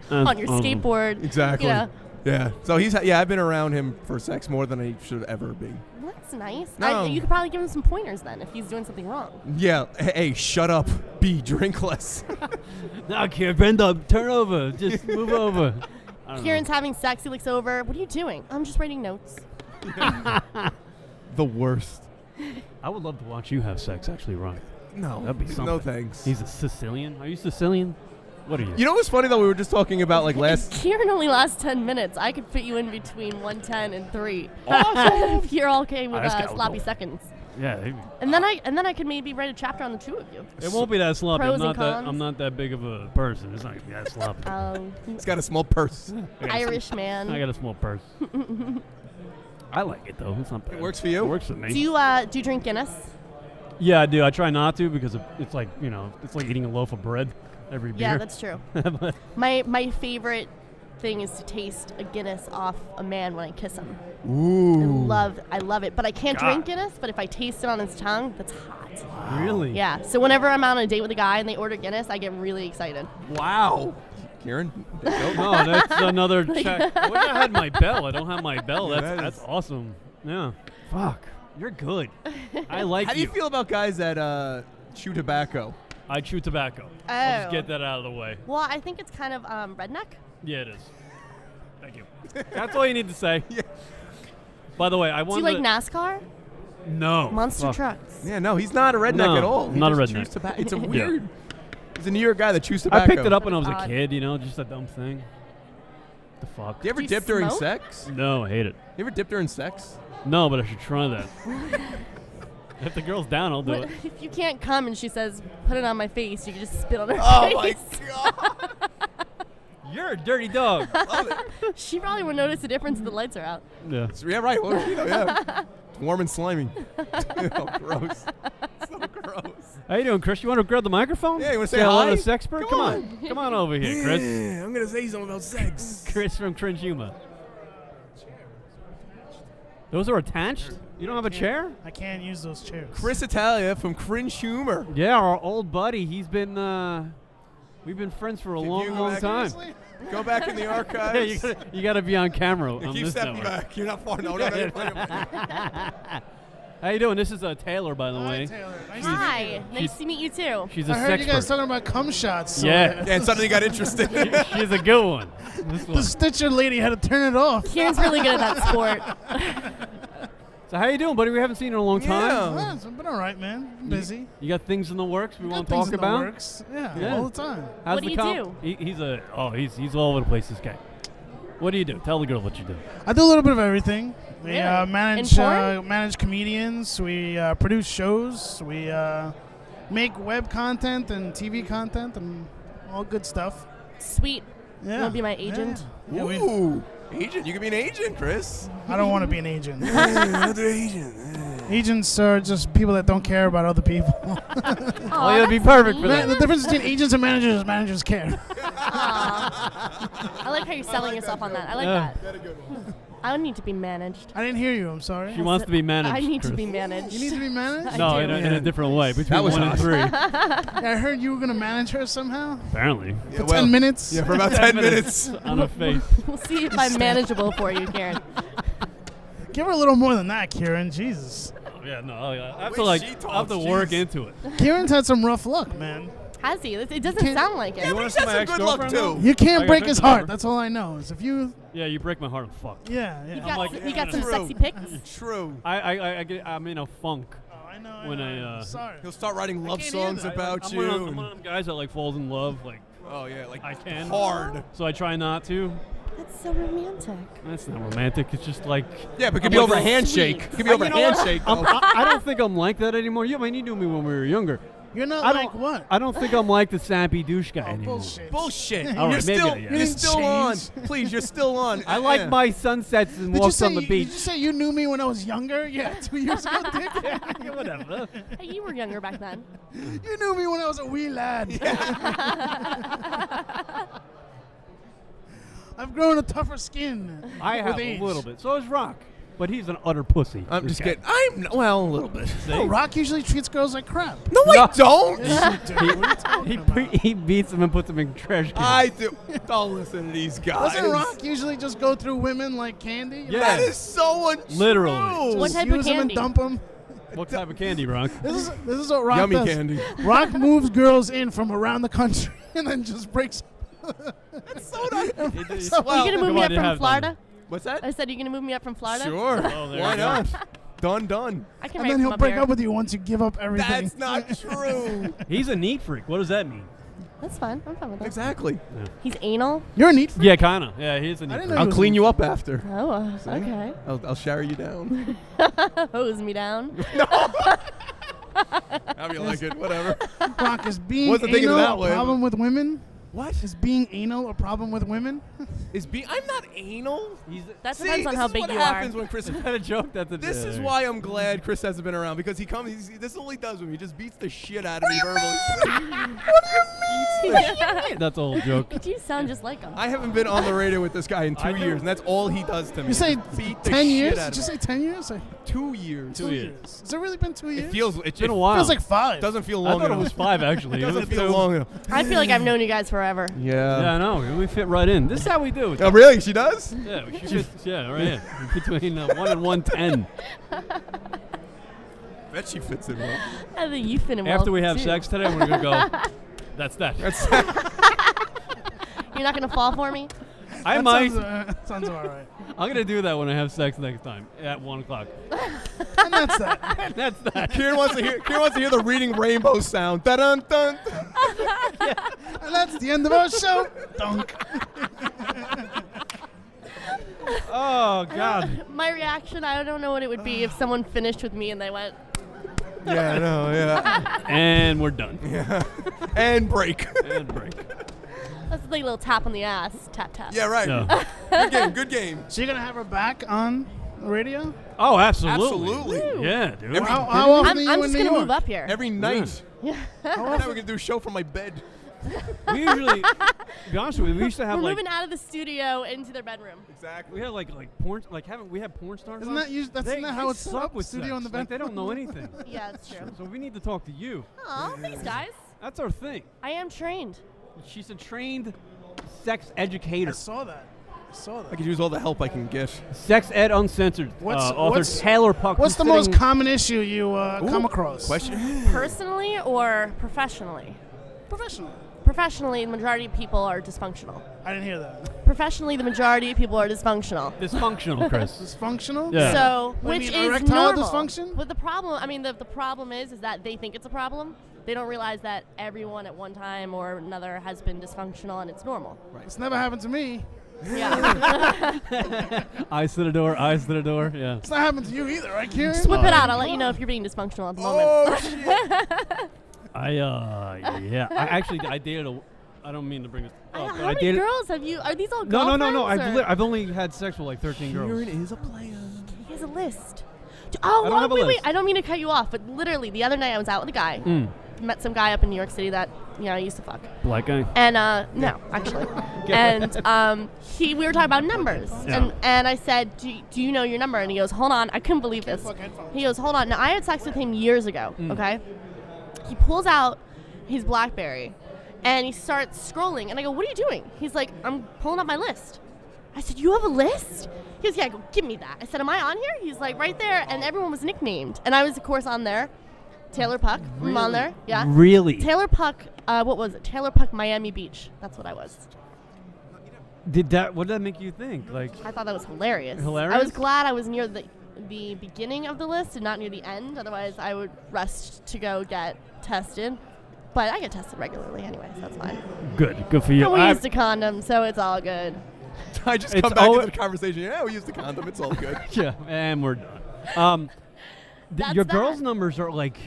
on your skateboard. Exactly. You know. Yeah. So I've been around him for sex more than I should ever be. That's That's nice. No. You could probably give him some pointers then if he's doing something wrong. Yeah. Hey, shut up. B, drink less. No, Kieran, bend up, turn over, just move over. I don't Kieran's having sex. He looks over. What are you doing? I'm just writing notes. The worst. I would love to watch you have sex, actually, Ron. No. That'd be something. No thanks. He's a Sicilian. Are you Sicilian? What are you? You know what's funny though? We were just talking about like last. Kieran only lasts 10 minutes. I could fit you in between 110 and 3. If you're okay with This guy will sloppy go. seconds. Yeah. And then I could maybe write a chapter on the two of you. It won't be that sloppy. Pros and I'm not that big of a person. It's not gonna be that sloppy. He's got a small purse. Irish man. I got a small purse. I like it though. It's not bad. It works for you? It works for me. Do you drink Guinness? Yeah, I do. I try not to because it's like it's like eating a loaf of bread every beer. Yeah, that's true. My favorite thing is to taste a Guinness off a man when I kiss him. Ooh. I love it. But I can't God. drink Guinness, but if I taste it on his tongue, that's hot. Really? Yeah. So whenever I'm out on a date with a guy and they order Guinness, I get really excited. Wow. Kieran? No, that's another check. I wish I had my bell. I don't have my bell. That's awesome. Yeah. Fuck. You're good. I like How do you feel about guys that chew tobacco? I chew tobacco. I'll just Oh. get that out of the way. Well, I think it's kind of redneck. Yeah, it is. Thank you. That's all you need to say. Yeah. By the way, I Do wanted you like NASCAR? No. Monster Fuck. trucks. Yeah, no, he's not a redneck No, at all. not a just redneck. chews tobacco. It's a weird. He's a New York guy that chews I tobacco. picked it up when I was a Odd. kid, just a dumb thing. The fuck? Do you ever Do you dip during smoke? sex? No, I hate it. You ever dip during sex? No, but I should try that. If the girl's down, I'll do What, it. if you can't come and she says, "Put it on my face," you can just spit on her Oh my face. god! You're a dirty dog. Love it. She probably would notice the difference if the lights are out. Yeah. Yeah, right. Well, yeah. It's warm and slimy. Oh, gross. So gross. How you doing, Chris? You want to grab the microphone? Yeah, you want to Say say hello hi? to the sexpert? Come Come on. on. Come on over here, Chris. Yeah, I'm gonna say something about sex. Chris from Cringe Humor. Those are attached? You don't have a chair? I can't use those chairs. Chris Italia from Cringe Humor. Yeah, our old buddy. He's been, we've been friends for a Can long, you long time. Go back in the archives. Yeah, you gotta be on camera Yeah, on keep this stepping network. back. You're not far. No, no, no. How you doing? This is Taylor, by the Hi, way. Taylor. Nice Hi, nice she's- to meet you too. She's a I heard you guys sexpert. talking about cum shots. So Yeah. Yeah, and suddenly you got interested. She's a good one. This The one. Stitcher lady had to turn it off. Kieran's really good at that sport. So how you doing, buddy? We haven't seen you in a long time. Yeah. Well, it's been all right, man. I'm busy. You got things in the works we Got want to things talk in the about? works. Yeah, Yeah. all the time. How's What the do you comp? He's all over the place, this guy. What do you do? Tell the girl what you do. I do a little bit of everything. We Really? manage In porn? manage comedians. We produce shows. We make web content and TV content and all good stuff. Sweet. Yeah. You wanna be my agent? Yeah, we- Ooh, agent. You can be an agent, Chris. I don't want to be an agent. Another agent. Agents are just people that don't care about other people. Oh, you'd be perfect for The that. difference between agents and managers is managers care. Aw. I like how you're selling yourself on that. I like Yeah. that. I don't need to be managed. I didn't hear you. I'm sorry. She wants to be managed. I need to Chris. be managed. You need to be managed? I No, do. in a different way. Between was 1 and hot. 3. I heard you were going to manage her somehow. Apparently. Yeah, For 10 minutes. Yeah, for about 10 minutes. On her face. We'll see if I'm manageable for you, Kieran. Give her a little more than that, Kieran. Jesus. Oh, yeah, no. I have Wait, to like. she I have to talks, work jeez. into it. Kieran's had some rough luck, man. Has he? It doesn't can't- sound like it. Yeah, wanna but see he my has some good luck ex-girlfriend, too. You can't I break got his pictures of heart. her. That's all I know. Is if you, Yeah, you break my heart and fuck. yeah, You yeah. got, like, you got some True. sexy pics? True. I'm in a funk. Oh, I know. When I, sorry. He'll start writing love can't hear songs that. about I'm you. one of them guys that like falls in love, like Oh yeah, like I can. hard. So I try not to. That's so romantic. That's not romantic. It's just like Yeah, but it could I'm be like over a a handshake. sweet. It could be over a You know what? handshake. I'm- though. I don't think I'm like that anymore. Yeah, man, you knew me when we were younger. You're not I like don't. what? I don't think I'm like the sappy douche guy Oh, anymore. bullshit. Bullshit. All You're right, maybe still, I am. you're You didn't still on. change. Please, you're still on. I like Yeah. my sunsets and Did you, walks say, on the did beach. you say you knew me when I was younger? Yeah, 2 years ago, dick. Yeah, whatever. Hey, you were younger back then. You knew me when I was a wee lad. I've grown a tougher skin. I with have age. a little bit. So is Rock. But he's an utter pussy. I'm this just guy. kidding. Well, a little bit. No, Rock usually treats girls like crap. No, I don't. Yes, you do. What are you talking about? He beats them and puts them in trash cans. I do. Don't listen to these guys. Doesn't Rock usually just go through women like candy? Yeah. That is so untrue. Literally. What Just type of use them and candy? dump them. What type of candy, Rock? This is what Rock Yummy does. candy. Rock moves girls in from around the country and then just breaks. That's so not. You gonna move me up from Florida? What's that? I said you gonna move me up from Florida. Sure. Oh, there Why you go. not? Done. I can And write then from he'll up break here. up with you once you give up everything. That's not true. He's a neat freak. What does that mean? That's fine. I'm fine with that. Exactly. He's anal. You're a neat freak. Yeah, kind of. Yeah, he is a neat didn't freak. know I'll clean you up after. Oh, okay. I'll shower you down. Hose me down. How do you like it? Whatever. Rock, is being Wasn't thinking anal that a way. problem with women? What? Is being anal a problem with women? I'm not anal. That See, depends on this how is big what you happens are. when Chris. Is that a joke? That's a This is why I'm glad Chris hasn't been around because he comes. This is all he does with me. He just beats the shit out of me verbally. That's a whole joke. You sound just like him. I haven't been on the radio with this guy in 2 years, and that's all he does to me. You say beat the 10 shit years? out Did you of say me. 10 years? 2 years. 2 years. Has it really been 2 years? It feels. It's Been a while. feels like 5. Doesn't feel I long thought it enough. was 5 actually. It doesn't was feel 2. long enough. I feel like I've known you guys forever. Yeah, I know. We fit right in. This is how we do it. Oh, really? She does? Yeah, she fits, yeah, right in. Between 1 and 110. Bet she fits in well. I think you fit in well, After we have too. sex today, we're gonna go. That's that. You're not gonna fall for me? I might. Sounds about right. I'm gonna do that when I have sex next time at 1 o'clock. And that's that. That's that. Kieran wants to hear the reading rainbow sound. Dun dun. And that's the end of our show. Dunk. Oh God. My reaction, I don't know what it would be if someone finished with me and they went, Yeah, I know. Yeah. And we're done. And break. And break. that's like a little tap on the ass. Tap, tap. Yeah, right. No. Good game. Good game. So you're going to have her back on the radio? Oh, absolutely. Absolutely. Yeah, dude. Every- How often I'm are you just in New gonna York? move up here. Every night. Yeah. Now we're gonna do a show from my bed. We usually, to be honest with you, we used to have We're like moving out of the studio into their bedroom. Exactly. we had like porn, like haven't we had porn stars? Isn't on? that usually, that's They- not how they it's set suck up? with Studio sex. in the Like, bed. they don't know anything. Yeah, that's true. So we need to talk to you. Oh, thanks, guys. That's our thing. I am trained. She's a trained sex I educator. saw that. I could use all the help I can get. Sex Ed Uncensored. Author Taylor Puck. What's the who's most sitting- common issue you come across? Question. Personally or professionally? Professional. Professionally, the majority of people are dysfunctional. I didn't hear that. Professionally, the majority of people are dysfunctional. Dysfunctional, Chris. Dysfunctional? Yeah. So, What do you which mean, is erectile normal. dysfunction? But the problem, the problem is that they think it's a problem. They don't realize that everyone at one time or another has been dysfunctional and it's normal. It's never happened to me. Yeah. Eyes to the door. Eyes to the door. Yeah. It's not happened to you either, right, Kieran? Just whip it out. I'll let you know if you're being dysfunctional at the moment. Oh shit. I dated a. I don't mean to bring it. How But I many dated. girls have you? Are these all No. girlfriends, or- I've only had sex with like 13 girls. Kieran is a player. He has a list. Oh, I don't have a wait. list. I don't mean to cut you off, but literally the other night I was out with a guy. Met some guy up in New York City that I used to fuck. Black guy. And no, actually. And we were talking about numbers. Yeah. And I said, do you know your number? And he goes, hold on. I couldn't believe this. He goes, hold on. Now, I had sex with him years ago, okay? He pulls out his BlackBerry, and he starts scrolling. And I go, what are you doing? He's like, I'm pulling up my list. I said, you have a list? He goes, yeah. I go, give me that. I said, am I on here? He's like, right there. And everyone was nicknamed. And I was, of course, on there. Taylor Puck, I'm on there. Yeah. Really? Taylor Puck, what was it? Taylor Puck, Miami Beach. That's what I was. What did that make you think? Like, I thought that was hilarious. Hilarious? I was glad I was near the beginning of the list and not near the end. Otherwise, I would rush to go get tested. But I get tested regularly anyway, so that's fine. good for you. And we used a condom, so it's all good. I just It's come back all- into the conversation. Yeah, we used the condom. It's all good. Yeah, and we're done. That's Your that. girls' numbers are like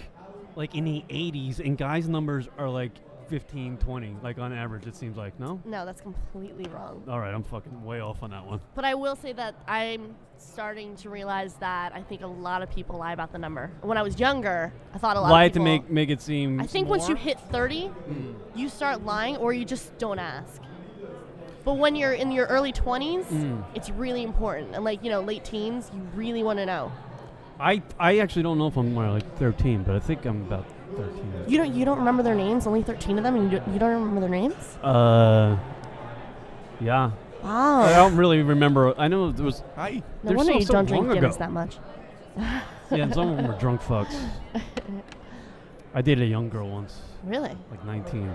in the 80s, and guys' numbers are like 15, 20, like on average. It seems like no. No, that's completely wrong. All right, I'm fucking way off on that one. But I will say that I'm starting to realize that I think a lot of people lie about the number. When I was younger, I thought a lot Lie of to people... make it seem. I think once you more? hit 30, you start lying or you just don't ask. But when you're in your early 20s, it's really important. And like, late teens, you really want to know. I actually don't know if I'm like 13, but I think I'm about 13. You don't remember their names? Only 13 of them, and you don't remember their names? Yeah. Wow. I don't really remember. I know there was. Hi. No wonder you so don't drink long Guinness ago. that much. Yeah, and some of them were drunk fucks. I dated a young girl once, Really? like 19.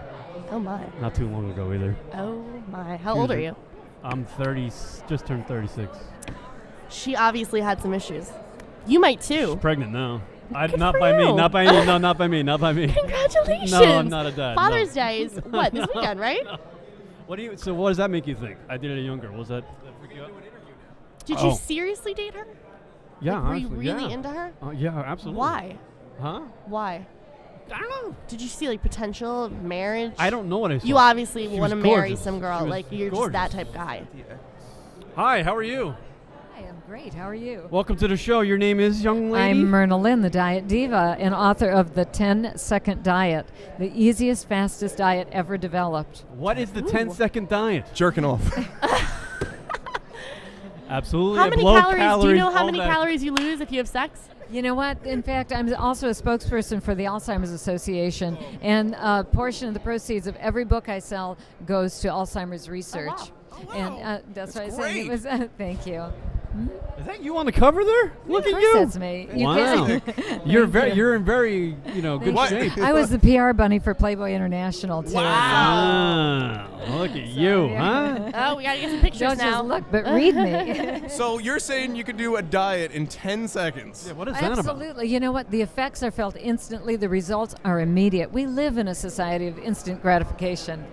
Oh my. Not too long ago either. Oh my. How old are you? I'm 30, just turned 36. She obviously had some issues. You might She's too. pregnant now. Good Not for by me. you. Not by me. No, not by me. Not by me. Congratulations. No, I'm not a dad. Father's no. Day is what, this weekend, right? No. So what does that make you think? I dated a young girl. Was that? Did Oh. you seriously date her? Yeah. Like, were you honestly, really yeah. into her? Yeah, absolutely. Why? Huh? Why? I don't know. Did you see like potential of marriage? I don't know what I saw. You obviously She want to was marry gorgeous. some She girl. was Like you're gorgeous. just that type guy. Hi, how are you? Hi, I'm great. How are you? Welcome to the show. Your name is, young lady? I'm Myrna Lynn, the Diet Diva, and author of The 10-Second Diet, the easiest, fastest diet ever developed. What is the 10-second diet? Jerking off. Absolutely. How many low calories? Do you know how all many that. calories you lose if you have sex? You know what? In fact, I'm also a spokesperson for the Alzheimer's Association, and a portion of the proceeds of every book I sell goes to Alzheimer's research. And that's why I said it was. Thank you. Is that you on the cover there? Look Of at course you. that's me. You Wow. can't- You're Thank you. you're in very, good What? shape. I was the PR bunny for Playboy International too. Wow. Look at you, huh? Oh, we gotta get some pictures Don't now. just look, but read me. So you're saying you could do a diet in 10 seconds? Yeah, what is that about? Absolutely. You know what? The effects are felt instantly. The results are immediate. We live in a society of instant gratification.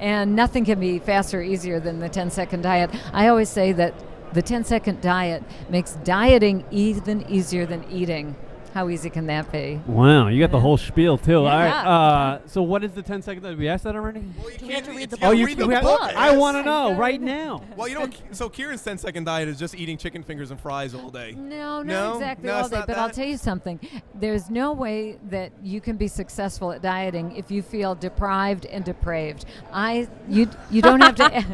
And nothing can be faster or easier than the 10-second diet. I always say that the 10-second diet makes dieting even easier than eating. How easy can that be? Wow, you got the whole spiel too. All Yeah. right. So what is the 10-second diet? We asked that already? Well, you Do we have can't to read the you gotta book? read the we have- book. I want to know right now. Well, so Kieran's 10-second diet is just eating chicken fingers and fries all day. No, No? not exactly No, all it's day. not But I'll that? tell you something. There's no way that you can be successful at dieting if you feel deprived and depraved. You don't have to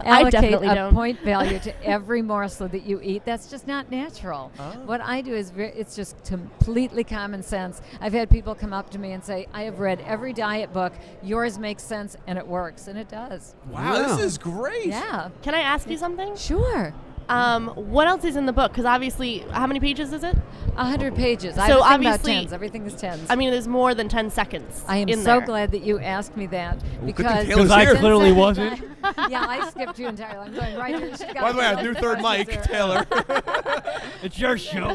allocate definitely a don't. point value to every morsel that you eat. That's just not natural. What I do is it's just completely common sense. I've had people come up to me and say, I have read every diet book. Yours makes sense, and it works. And it does. Wow, this is great. Yeah. Can I ask you something? Sure. What else is in the book? Because obviously, how many pages is it? 100 pages. So I was thinking about obviously- tens. Everything is tens. I mean, there's more than 10 seconds. I am in so there. glad that you asked me that good because thing Taylor's I here. clearly wasn't. Yeah, I skipped you entirely. I'm going right to. she's got By the way, me a new right third to the mic, buzzer. Taylor. It's your show.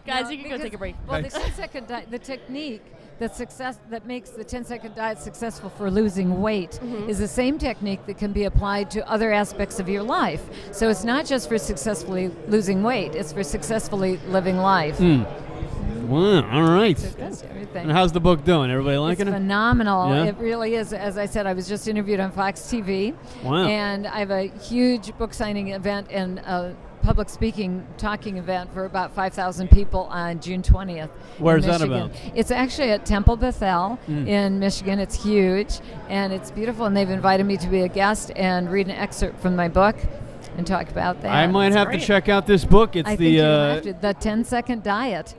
Guys, No, you can go because- take a break. Well, Thanks. the 10-second diet, the technique that makes the 10-second diet successful for losing weight is the same technique that can be applied to other aspects of your life. So it's not just for successfully losing weight; it's for successfully living life. Wow. All right. That's everything. And how's the book doing? Everybody It's liking it? phenomenal. Yeah? It really is. As I said, I was just interviewed on Fox TV. Wow. And I have a huge book signing event and a public speaking talking event for about 5,000 people on June 20th. Where's in that Michigan. about? It's actually at Temple Bethel in Michigan. It's huge and it's beautiful. And they've invited me to be a guest and read an excerpt from my book and talk about that. I might It's have great. to check out this book. It's I think the you'll have to. The 10-second diet.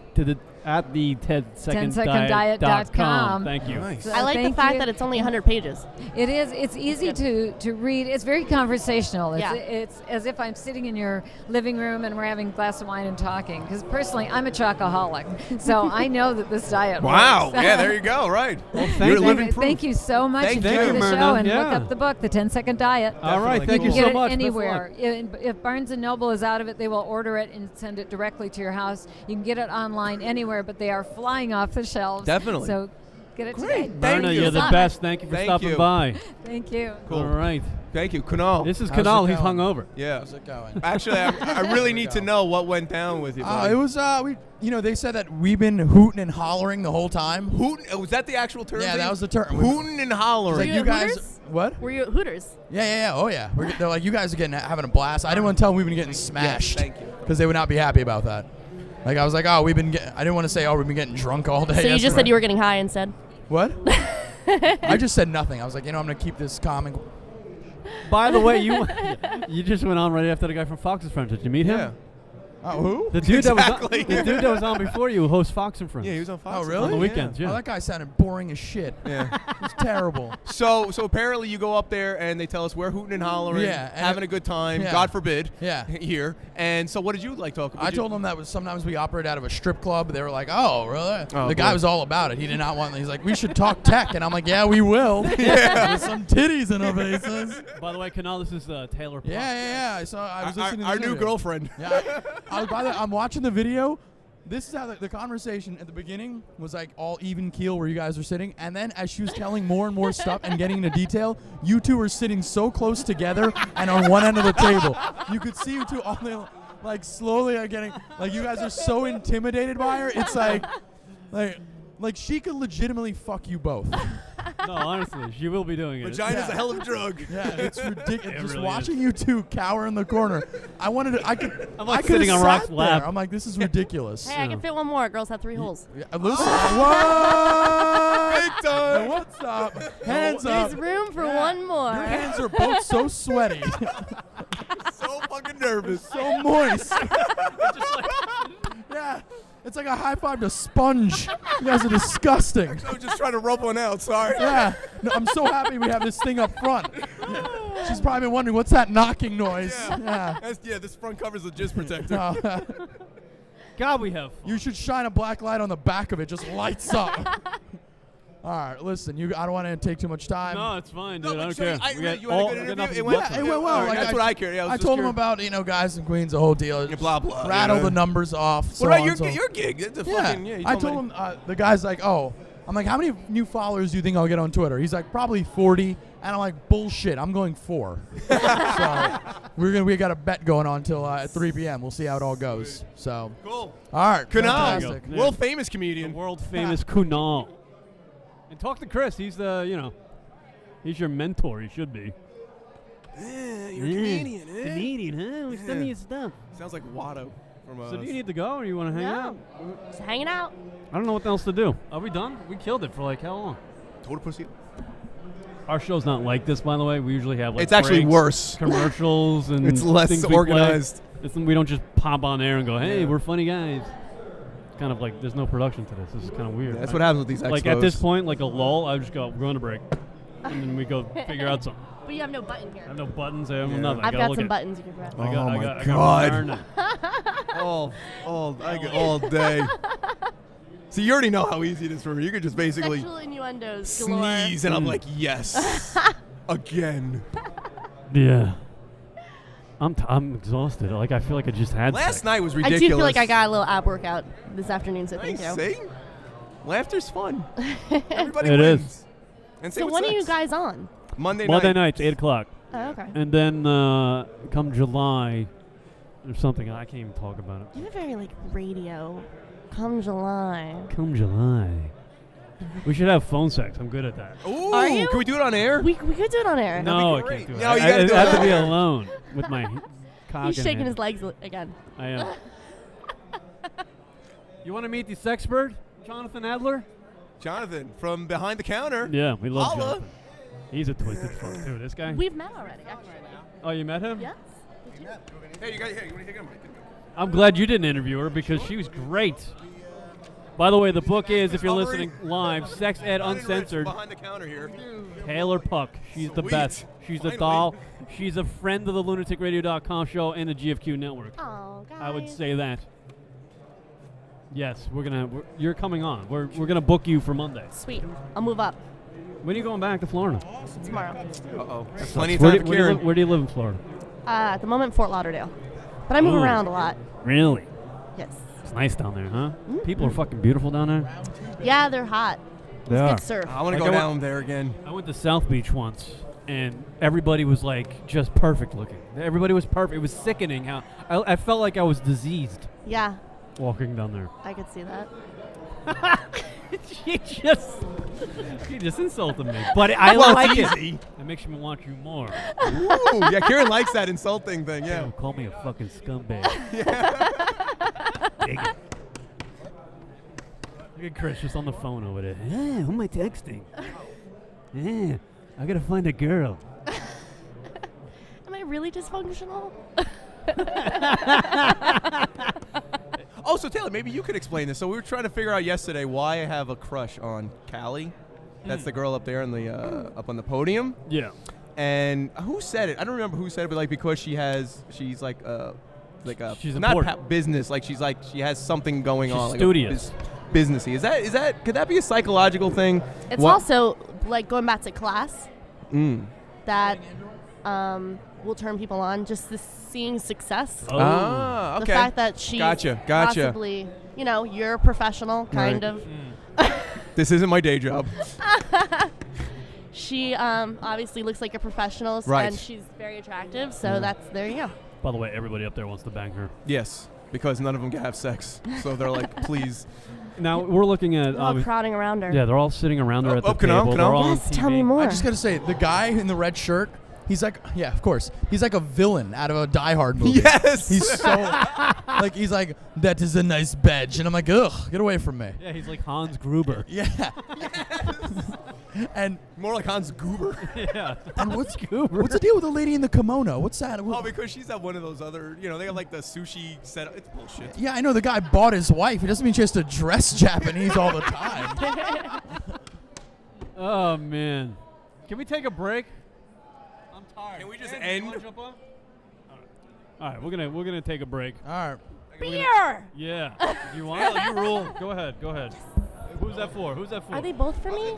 at the 10seconddiet.com. Thank you. Nice. So I like the thank fact you. that it's only 100 pages. It is. It's easy to read. It's very conversational. Yeah. It's as if I'm sitting in your living room and we're having a glass of wine and talking. Because personally, I'm a chocoholic, so I know that this diet Wow. works. Yeah, there you go. Right. Well, You're thank you. living proof. Thank you so much. Thank Enjoy you, the Myrna. show and Yeah. look up the book, The 10-Second Diet. All right. Definitely. Thank you You so can get much. it Best of anywhere. luck. If Barnes & Noble is out of it, they will order it and send it directly to your house. You can get it online anywhere, but they are flying off the shelves. Definitely. So get it Great. today. Thank Myrna, you. you're the Stop. best. Thank you for Thank stopping you. by. Thank you. Cool. All right. Thank you, Kunal. This is How's it Kanal. He's going? hungover. Yeah. How's it going? Actually, I really need to know what went down with you. buddy. It was they said that we've been hooting and hollering the whole time. Hootin'. Was that the actual term? Yeah, that was the term. Hootin' and hollering. Like you you at guys, Hooters? what? Were you at Hooters? Yeah. Oh yeah. They're like, you guys are having a blast. I didn't want to tell them we've been getting smashed. thank you. Because they would not be happy about that. Like I was like, I didn't want to say, we've been getting drunk all day. So you just said you were getting high instead? What? I just said nothing. I was like, I'm going to keep this calm. And By the way, you just went on right after the guy from Fox and Friends. Did you meet him? Yeah. Who? The dude Exactly. that was on before you, who hosts Fox and Friends. Yeah, he was on Fox. Oh, really? On the weekends, yeah. Oh, that guy sounded boring as shit. Yeah. It's terrible. So apparently you go up there and they tell us we're hooting and hollering, Yeah, and having a good time. yeah. God forbid. Yeah. Here. And so what did you like talking? I told them that was sometimes we operate out of a strip club. They were like, "Oh, really?" Oh, the guy boy. was all about it. He did not want. He's like, "We should talk tech," and I'm like, "Yeah, we will." Yeah, with some titties in our faces. By the way, Canal, this is Taylor. Pop. Yeah. I was listening to our the new interview. girlfriend. Yeah. I'm watching the video. This is how the conversation at the beginning was like all even keel where you guys were sitting. And then as she was telling more and more stuff and getting into detail, you two were sitting so close together and on one end of the table. You could see you two all the, like slowly are getting, like you guys are so intimidated by her. It's like she could legitimately fuck you both. No, honestly, she will be doing it. Vagina's a hell of a drug. Yeah, it's ridiculous. It Just really watching you two cower in the corner. I could I'm like I could've sitting on sat Rock's there. lap. I'm like, this is ridiculous. Hey, I can fit one more. Girls have 3 holes. Yeah, listen. What? Big time. What's up? Hands up. There's room for Yeah. one more. Your hands are both so sweaty, So fucking nervous. so moist. Yeah, it's like a high five to Sponge. You guys are disgusting. I was just trying to rub one out. Sorry. Yeah, no, I'm so happy we have this thing up front. She's probably been wondering what's that knocking noise. Yeah. This front cover's the jizz protector. No, God, we have fun. you should shine a black light on the back of it. Just lights up. All right, listen. I don't want to take too much time. No, it's fine, dude. No, I don't but so care. I- We got you had a all- good we got interview? nothing It but went- fun. Yeah, it went well. All right, Like, that's what I cared. Yeah, I was I just told him curious. about guys and queens, the whole deal. Yeah, blah, blah, Rattle yeah. the numbers off. What so about on, your so- your gig? It's a Yeah, fucking, yeah. You I told me. him the guy's like, "Oh, I'm like, how many new followers do you think I'll get on Twitter?" He's like, "Probably 40." And I'm like, "Bullshit, I'm going 4." So we got a bet going on till at 3 p.m. We'll see how it all goes. So Cool. all right, Kunal, fantastic. Yeah. world famous The comedian. world famous Kunal. And talk to Chris. He's he's your mentor. He should be. Yeah, you're a comedian. Eh? Comedian, huh? We send me his stuff. Sounds like Watto from. So do you need to go, or you want to hang out? No. Just hanging out. I don't know what else to do. Are we done? We killed it for like how long? Total pussy. Our show's not like this, by the way. We usually have like It's actually breaks, worse. commercials and It's less things we play. organized. We don't just pop on air and go, "Hey, Yeah. we're funny guys." It's kind of like there's no production to this. This is kind of weird. That's what happens with these expos. Like at this point, like a lull, I would just go, "We're going to break," and then we go figure out something. But you have no button here. I have no buttons. I have Yeah. nothing. I I've gotta got look some at- buttons you can press. I got, Oh I my got, I God. got all day. See, you already know how easy it is for me. You could just basically Sexual innuendos galore. sneeze, and I'm like, yes, again. Yeah. I'm exhausted. Like I feel like I just had Last sex. night was I ridiculous. do feel like I got a little ab workout this afternoon, so thank Nice, you. see? Laughter's fun. Everybody It wins. is. And same So with when are sex. you guys on? Monday Monday night. nights, 8:00, Oh, okay. and then come July, there's something I can't even talk about it. You have very like radio. Come July. Come July, we should have phone sex. I'm good at that. Ooh, Are you? can we do it on air? We could do it on air. No, I great. can't do it. No, you I gotta do it have to on be air. alone with my cock. He's in shaking hand. his legs again. I am. You want to meet the sexpert, Jonathan Adler? Jonathan from behind the counter. Yeah, we love Holla. Jonathan. He's a twisted fuck too. This guy. We've met already, actually. Oh, you met him? Yes. Did you? Hey, you want to take a mic? I'm glad you didn't interview her because she was great. By the way, the book is, if you're Recovery. listening live, Sex Ed Johnny Rich Uncensored. behind the counter here. Taylor Puck. She's the Sweet. best. She's a Finally. doll. She's a friend of the LunaticRadio.com show and the GFQ network. Oh, guys. I would say that. Yes, you're coming on. We're gonna book you for Monday. Sweet. I'll move up When are you going back to Florida? tomorrow. Uh-oh. That's plenty of Where time do, for where, do you Karen. live, where do you live in Florida? At the moment, Fort Lauderdale. But I move Ooh. around a lot. Really? Yes. It's nice down there, huh? People are fucking beautiful down there. Yeah, they're hot. They It's are. good surf. I want to Like go I down there again. I went to South Beach once, and everybody was like just perfect looking. Everybody was perfect. It was sickening how I felt like I was diseased Yeah, walking down there. I could see that. she just insulted me, but I Well, like it's it. easy. It makes me want you more. Ooh, yeah, Karen likes that insulting thing. Yeah. Ew, call me a fucking scumbag. Dig it. Look at Chris just on the phone over there. Hey, who am I texting? I gotta find a girl. Am I really dysfunctional? Oh, so Taylor, maybe you could explain this. So we were trying to figure out yesterday why I have a crush on Callie. That's the girl up there in the up on the podium. Yeah. And who said it? I don't remember who said it, but like because she's like a She's not important. business. Like she has something going She's on. Like studious. Businessy. Is that could that be a psychological thing? It's What- also like going back to class Mm. that will turn people on. Just the seeing success. Oh. Ah, okay. The fact that she's Gotcha. possibly, you're a professional, kind Right. of. This isn't my day job. She obviously looks like a professional, Right. and she's very attractive. So there you go. By the way, everybody up there wants to bang her. Yes, because none of them can have sex, so they're like, please. Now we're looking at. They're all crowding around her. Yeah, they're all sitting around her at the can I- table. can I- They're all on Yes, tell TV. me more. I just gotta say, the guy in the red shirt, he's like, yeah, of course, he's like a villain out of a Die Hard movie. Yes. He's so like he's like, that is a nice badge, and I'm like, ugh, get away from me. Yeah, he's like Hans Gruber. Yeah. And More like Hans Gruber. Yeah. and what's the deal with the lady in the kimono? What's that? Oh, because she's at one of those other, they have like the sushi setup. It's bullshit. Yeah, I know the guy bought his wife. It doesn't mean she has to dress Japanese all the time. Oh man. Can we take a break? I'm tired. Can we just Andy, you end? wanna jump on? All right, we're gonna take a break. All right. Beer. Yeah. Do you want? You rule. Go ahead. Who's that for? Are they both for me?